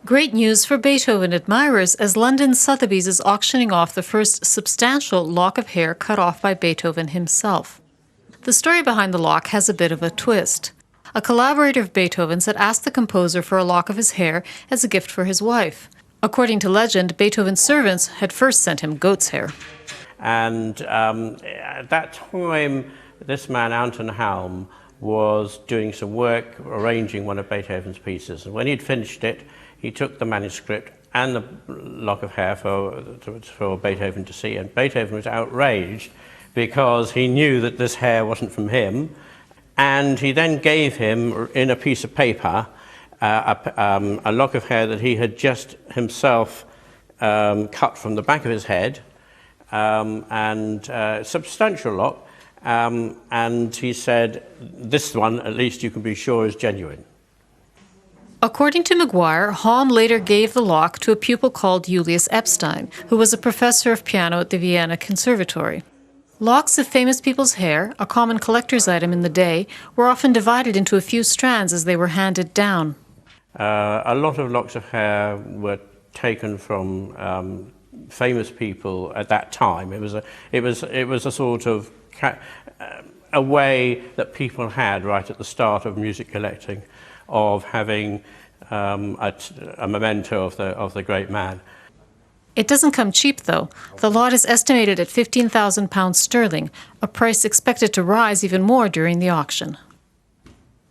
Great news for Beethoven admirers, as London's Sotheby's is auctioning off the first substantial lock of hair cut off by Beethoven himself. The story behind the lock has a bit of a twist. A collaborator of Beethoven's had asked the composer for a lock of his hair as a gift for his wife. According to legend, Beethoven's servants had first sent him goat's hair. And at that time, this man, Anton Halm, was doing some work arranging one of Beethoven's pieces. And when he'd finished it, he took the manuscript and the lock of hair for Beethoven to see. And Beethoven was outraged because he knew that this hair wasn't from him. And he then gave him, in a piece of paper, a lock of hair that he had just himself cut from the back of his head, and a substantial lock. And he said, this one, at least you can be sure, is genuine. According to Maguire, Halm later gave the lock to a pupil called Julius Epstein, who was a professor of piano at the Vienna Conservatory. Locks of famous people's hair, a common collector's item in the day, were often divided into a few strands as they were handed down. A lot of locks of hair were taken from famous people at that time. It was a sort of a way that people had right at the start of music collecting, of having a memento of the great man. It doesn't come cheap, though. The lot is estimated at £15,000 sterling, a price expected to rise even more during the auction.